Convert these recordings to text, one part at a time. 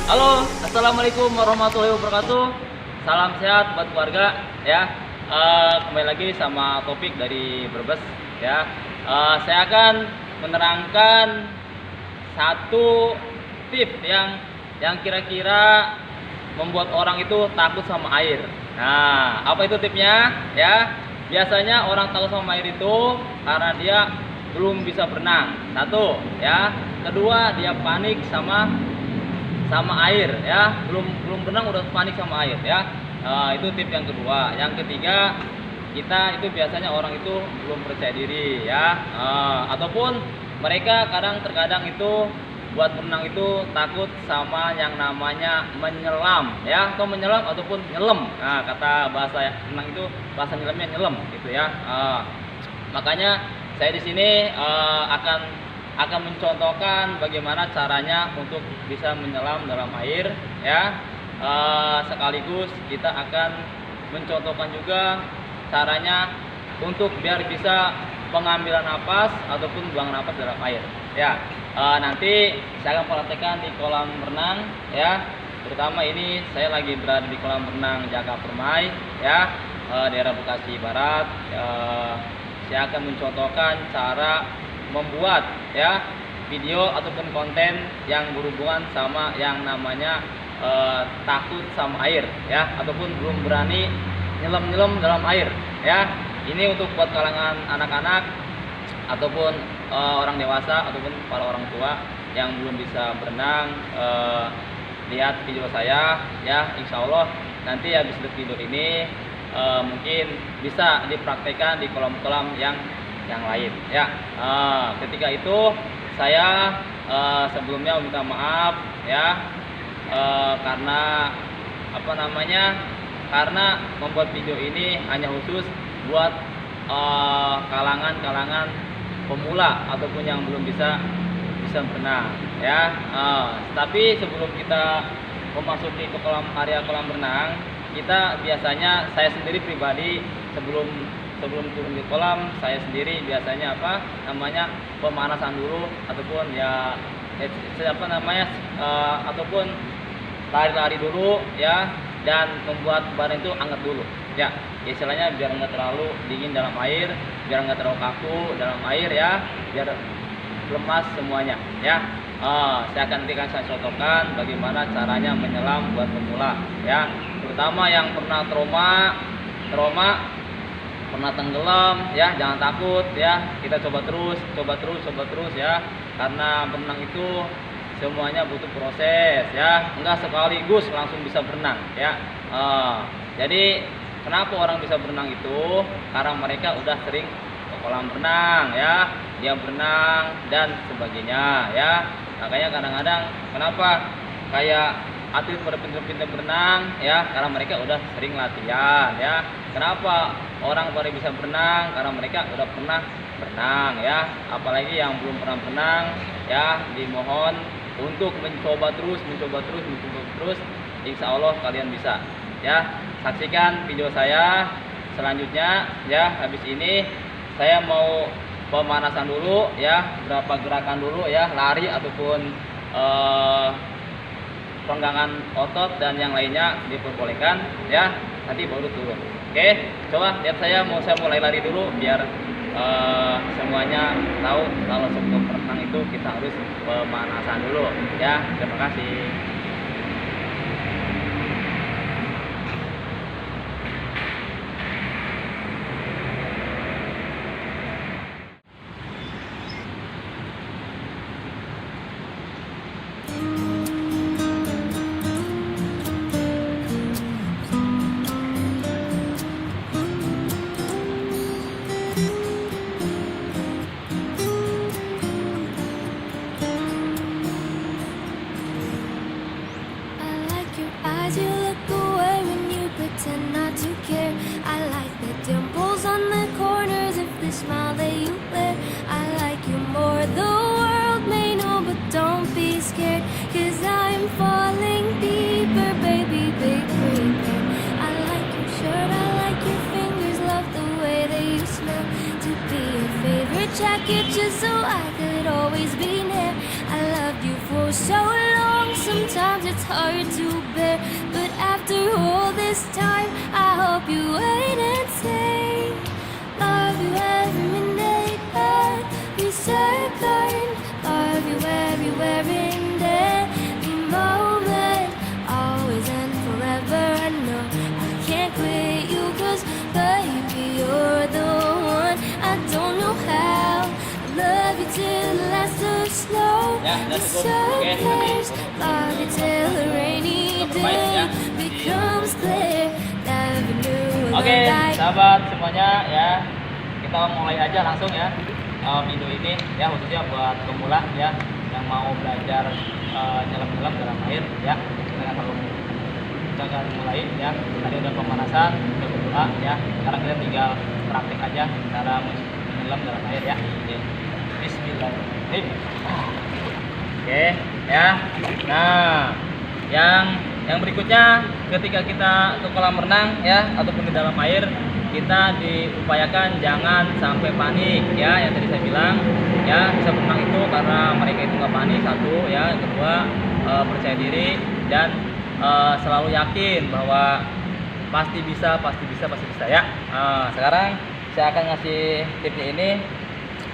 Halo, assalamualaikum warahmatullahi wabarakatuh. Salam sehat buat keluarga ya. Kembali lagi sama topik dari Brebes ya. Saya akan menerangkan satu tips yang kira-kira membuat orang itu takut sama air. Nah, apa itu tipsnya ya? Biasanya orang takut sama air itu karena dia belum bisa berenang. Satu ya. Kedua, dia panik sama air ya, belum berenang udah panik sama air ya. Itu tips yang kedua. Yang ketiga, kita itu biasanya orang itu belum percaya diri ya, ataupun mereka terkadang itu buat berenang itu takut sama yang namanya menyelam ya, atau menyelam ataupun nyelem. Nah, kata bahasa renang itu bahasa nyelemnya nyelem gitu ya. Makanya saya di sini akan mencontohkan bagaimana caranya untuk bisa menyelam dalam air ya. Sekaligus kita akan mencontohkan juga caranya untuk biar bisa pengambilan napas ataupun buang napas dalam air ya. Nanti saya akan praktekkan di kolam renang ya. Terutama ini saya lagi berada di kolam renang Jaka Permai ya, daerah Bekasi Barat. Saya akan mencontohkan cara membuat ya video ataupun konten yang berhubungan sama yang namanya takut sama air ya, ataupun belum berani nyelam dalam air ya. Ini untuk buat kalangan anak-anak ataupun orang dewasa ataupun para orang tua yang belum bisa berenang. Lihat video saya ya, insya Allah nanti habis video ini mungkin bisa dipraktekkan di kolam-kolam yang lain ya. Ketika itu saya sebelumnya minta maaf ya, karena karena membuat video ini hanya khusus buat kalangan pemula ataupun yang belum bisa berenang ya. Tapi sebelum kita memasuki ke area kolam renang, kita biasanya, saya sendiri pribadi sebelum turun di kolam, saya sendiri biasanya pemanasan dulu ataupun ataupun lari-lari dulu ya, dan membuat badan itu hangat dulu ya. Istilahnya biar nggak terlalu dingin dalam air, biar nggak terlalu kaku dalam air ya, biar lemas semuanya ya. Saya akan saya contohkan bagaimana caranya menyelam buat pemula ya, terutama yang pernah trauma pernah tenggelam ya. Jangan takut ya, kita coba terus ya, karena berenang itu semuanya butuh proses ya, enggak sekaligus langsung bisa berenang ya. Jadi kenapa orang bisa berenang itu karena mereka udah sering ke kolam renang ya, dia berenang dan sebagainya ya. Makanya kadang-kadang kenapa kayak atlet pada pintar-pintar berenang ya, karena mereka udah sering latihan ya. Kenapa orang baru bisa berenang? Karena mereka udah pernah berenang ya. Apalagi yang belum pernah berenang ya, dimohon untuk mencoba terus. Insya Allah kalian bisa ya. Saksikan video saya selanjutnya ya. Habis ini saya mau pemanasan dulu ya, berapa gerakan dulu ya, lari ataupun penggangan otot dan yang lainnya diperbolehkan ya, nanti baru turun. Oke, coba lihat saya mulai lari dulu biar semuanya tahu kalau sebelum berenang itu kita harus pemanasan dulu ya. Terima kasih. Eyes, you look away when you pretend not to care. I like the dimples on the corners of the smile that you wear. I like you more, the world may know, but don't be scared, 'cause I'm falling deeper, baby, big breather. I like your shirt, I like your fingers, love the way that you smell. To be your favorite jacket just so I could always be near. I loved you for so long, sometimes it's it's hard to bear. But after all this time, I hope you wait and say, love you every minute, love you second, love you everywhere in every moment, always and forever. I know I can't quit you, 'cause baby, you're the one. I don't know how. I love you till the last so slow. Ya, udah It's cukup. Oke, okay. Love you till the rainy day becomes clear. Never knew Oke, the light. sahabat semuanya ya, kita mulai aja langsung ya video ini ya, khususnya buat pemula ya yang mau belajar nyelam-nyelam dalam air ya. Kita akan mulai ya. Tadi udah pemanasan, udah pemula ya. Sekarang kita tinggal praktik aja cara menyelam dalam air ya. Oke. Bismillahirrahmanirrahim. Oke ya. Nah, yang berikutnya ketika kita ke kolam renang ya ataupun di dalam air, kita diupayakan jangan sampai panik ya, yang tadi saya bilang ya. Bisa berenang itu karena mereka itu nggak panik, satu ya. Yang kedua, percaya diri dan selalu yakin bahwa pasti bisa ya. Sekarang saya akan ngasih tipsnya ini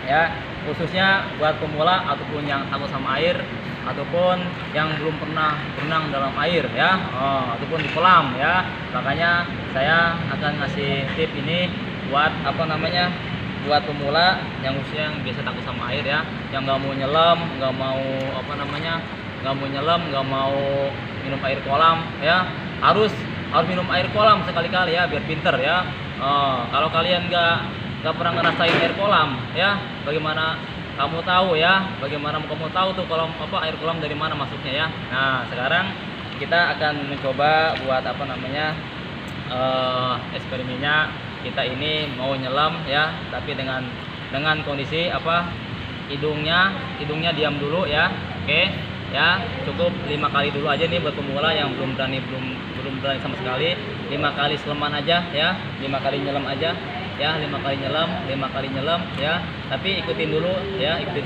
ya, khususnya buat pemula ataupun yang takut sama air ataupun yang belum pernah berenang dalam air ya, ataupun di kolam ya. Makanya saya akan ngasih tip ini buat buat pemula yang usia yang biasa takut sama air ya, yang nggak mau nyelam, nggak mau minum air kolam ya. Harus minum air kolam sekali-kali ya, biar pinter ya. Kalau kalian nggak pernah ngerasain air kolam ya, bagaimana kamu tahu ya, tuh air kolam dari mana masuknya ya. Nah, sekarang kita akan mencoba buat eksperimennya. Kita ini mau nyelam ya, tapi dengan kondisi hidungnya diam dulu ya. Oke ya, cukup 5 kali dulu aja nih buat pemula yang belum berani sama sekali. 5 kali seleman aja ya, 5 kali nyelam aja ya, 5 kali nyelam ya. Tapi ikutin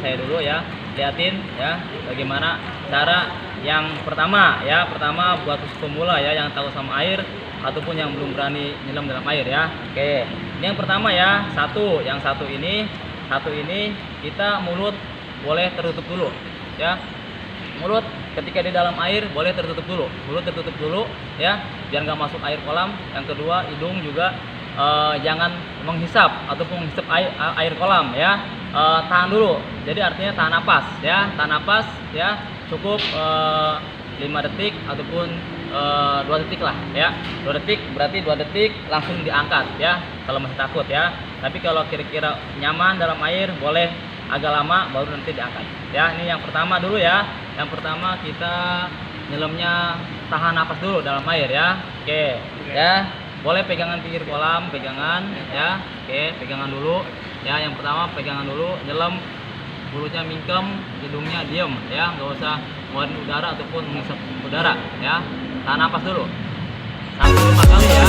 saya dulu ya, liatin ya bagaimana cara yang pertama buat pemula ya, yang tahu sama air ataupun yang belum berani nyelam dalam air ya. Oke, ini yang pertama ya. Yang satu ini kita mulut boleh tertutup dulu ya. Mulut ketika di dalam air boleh tertutup dulu, ya, biar nggak masuk air kolam. Yang kedua, hidung juga jangan menghisap ataupun menghisap air kolam ya. Tahan dulu, jadi artinya tahan napas ya, cukup 5 detik ataupun 2 detik lah ya. 2 detik berarti 2 detik langsung diangkat ya kalau masih takut ya. Tapi kalau kira-kira nyaman dalam air boleh agak lama baru nanti diangkat ya. Ini yang pertama dulu ya. Yang pertama kita nyelamnya tahan napas dulu dalam air ya. Oke ya, boleh pegangan pinggir kolam, pegangan ya. Oke, pegangan dulu ya. Yang pertama pegangan dulu, nyelam, mulutnya mingkem, hidungnya diem ya, nggak usah ngeluarin udara ataupun menghisap udara ya. Tahan napas dulu sampai 5 kali ya.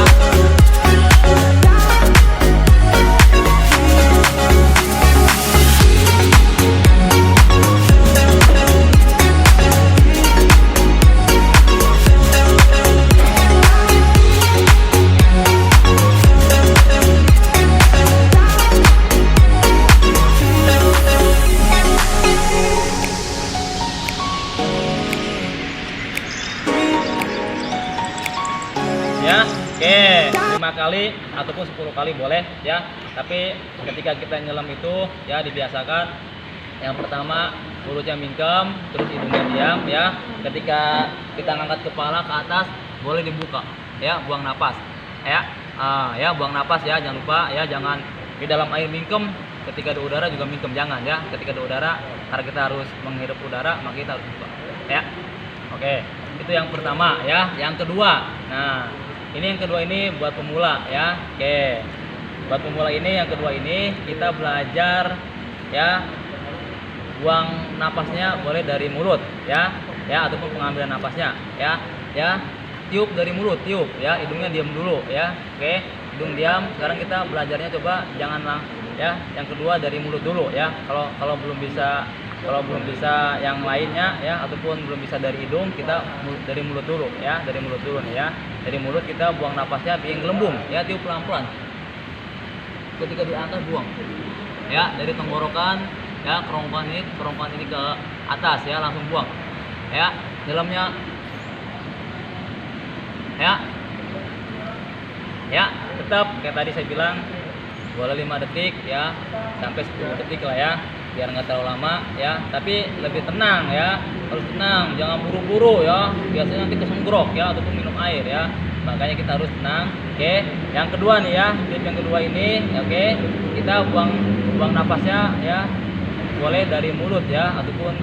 Ya, oke, 5 kali ataupun 10 kali boleh ya. Tapi ketika kita nyelam itu ya dibiasakan yang pertama mulutnya mingkem, terus hidungnya diam ya. Ketika kita ngangkat kepala ke atas boleh dibuka ya, buang napas ya. Ya, buang napas ya, jangan lupa ya, jangan di dalam air mingkem, ketika di udara juga mingkem, jangan ya. Ketika di udara, karena kita harus menghirup udara, maka kita harus buka ya. Oke, itu yang pertama ya. Yang kedua, nah ini yang kedua ini buat pemula ya. Oke, buat pemula ini yang kedua ini kita belajar ya, buang napasnya boleh dari mulut ya, ataupun pengambilan napasnya ya, tiup dari mulut, tiup ya, hidungnya diam dulu ya. Oke, hidung diam. Sekarang kita belajarnya coba jangan ya, yang kedua dari mulut dulu ya. Kalau belum bisa Kalau belum bisa yang lainnya ya, ataupun belum bisa dari hidung, kita dari mulut dulu ya, dari mulut dulu nih ya. Dari mulut kita buang napasnya bikin gelembung ya, tiup pelan-pelan. Ketika di atas buang ya, dari tenggorokan ya, kerongkongan ini ke atas ya, langsung buang ya. Dalamnya ya tetap kayak tadi saya bilang, boleh 5 detik ya sampai 10 detik lah ya, biar nggak terlalu lama ya, tapi lebih tenang ya, harus tenang, jangan buru-buru ya, biasanya nanti kesenggrok ya, ataupun minum air ya, makanya kita harus tenang. Oke, yang kedua nih ya, tips yang kedua ini oke, kita buang napasnya ya, boleh dari mulut ya, ataupun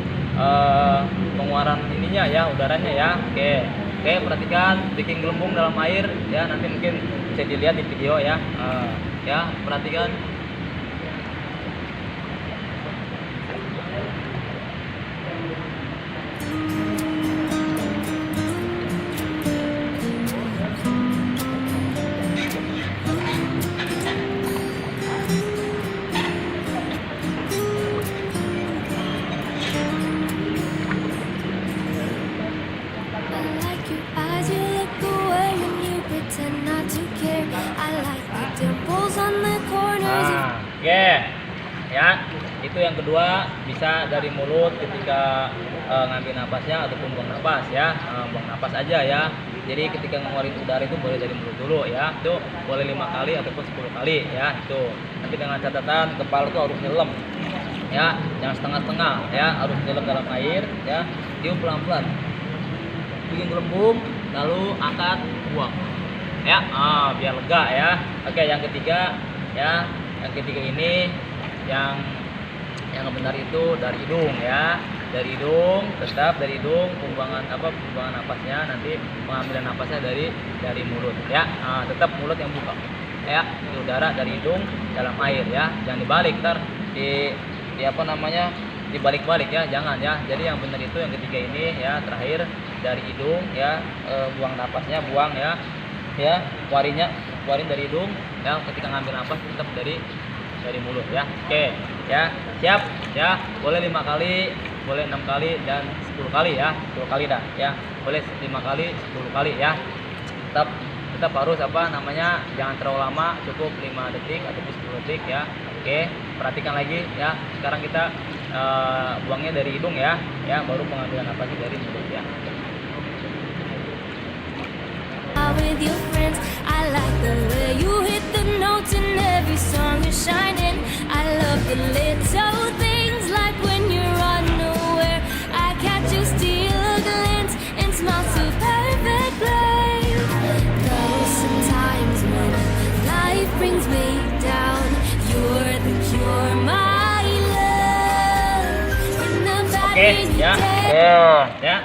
pengeluaran ininya ya, udaranya ya. Oke, perhatikan bikin gelembung dalam air ya, nanti mungkin bisa dilihat di video ya. Ya, perhatikan. I like your eyes, you look away when you pretend not to care. I like the dimples on the corners of Oke, ya, itu yang kedua, bisa dari mulut ketika ngambil napasnya ataupun buang napas ya, buang napas aja ya. Jadi ketika ngeluarin udara itu boleh dari mulut dulu ya, itu boleh 5 kali ataupun 10 kali ya, itu. Nanti dengan catatan kepala itu harus nyelam ya, jangan setengah-setengah ya, harus nyelam dalam air ya, tiup pelan-pelan, bikin gelembung, lalu angkat, buang ya, biar lega ya. Oke, yang ketiga ya, yang ketiga ini yang benar itu dari hidung ya, dari hidung, tetap dari hidung, pembuangan napasnya, nanti pengambilan napasnya dari mulut ya. Tetap mulut yang buka ya, di udara dari hidung dalam air ya, jangan dibalik, ntar dibalik-balik ya, jangan ya. Jadi yang benar itu yang ketiga ini ya, terakhir dari hidung ya, buang napasnya, buang ya, keluarin dari hidung ya, ketika ngambil napas tetap dari mulut ya. Oke ya, siap ya, boleh 5 kali, boleh 6 kali dan 10 kali ya, 10 kali dah ya, boleh 5 kali 10 kali ya. Tetap harus jangan terlalu lama, cukup 5 detik ataupun 10 detik ya. Oke, perhatikan lagi ya, sekarang kita buangnya dari hidung ya, baru pengambilan napasnya dari mulut ya. with your friends. I like the way you hit the notes in every song you're shining. I love the little things like when you're unaware. I catch you steal a glance and smile so perfectly. Though sometimes when life brings me down, you're the cure, my love. In the bad rainy day. Ya,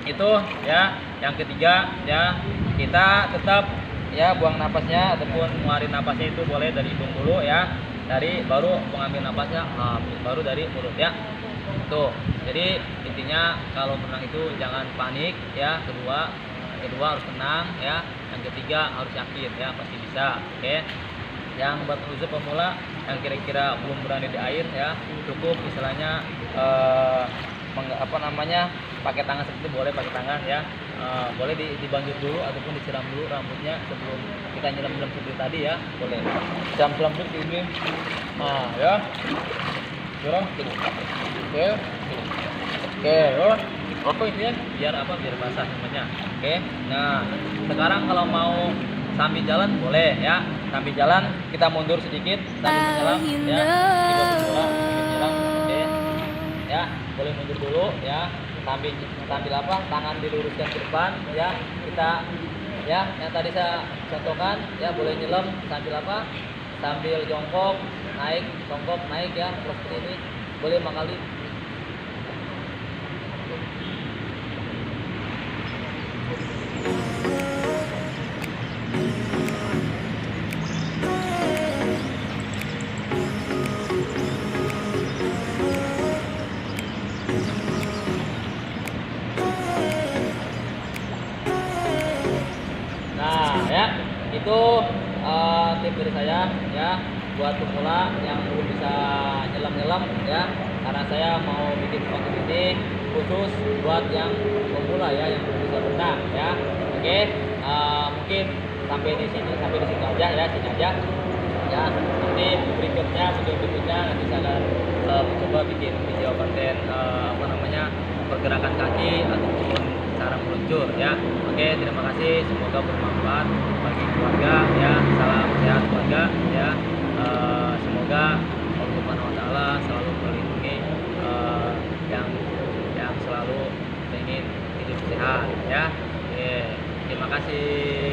itu ya yang ketiga ya, kita tetap ya buang napasnya ataupun ngeluarin napasnya itu boleh dari hidung dulu ya, baru mengambil napasnya baru dari mulut ya. Tuh, jadi intinya kalau berenang itu jangan panik ya, kedua harus tenang ya, yang ketiga harus yakin ya, pasti bisa. Oke, yang buat user pemula yang kira-kira belum berani di air ya, cukup istilahnya pakai tangan seperti itu, boleh pakai tangan ya, boleh dibanjur dulu ataupun disiram dulu rambutnya sebelum kita nyelam seperti tadi ya, boleh siram dulu ini, ya, siram gitu. Oke, itu ya, biar basah semuanya. Oke, nah sekarang kalau mau sambil jalan boleh ya, sambil jalan kita mundur sedikit sambil menyelam ya, menyelam, oke ya, boleh mundur dulu ya, sambil tangan diluruskan ke depan ya, kita ya yang tadi saya contohkan ya, boleh nyelam sambil jongkok naik ya, seperti ini boleh 5 kali. Itu tips dari saya ya, buat pemula yang belum bisa nyelam ya, karena saya mau bikin konten ini khusus buat yang pemula ya, yang belum bisa berenang ya. Oke, mungkin sampai di sini aja ya, sini aja ya. Nanti berikutnya video berikutnya nanti saya akan mencoba bikin video konten pergerakan kaki ataupun cara meluncur ya. Oke, terima kasih, semoga bermanfaat bagi keluarga ya. Salam sehat keluarga ya. Semoga Allah Subhanahu wa taala selalu melindungi yang selalu ingin hidup sehat ya. Oke, terima kasih.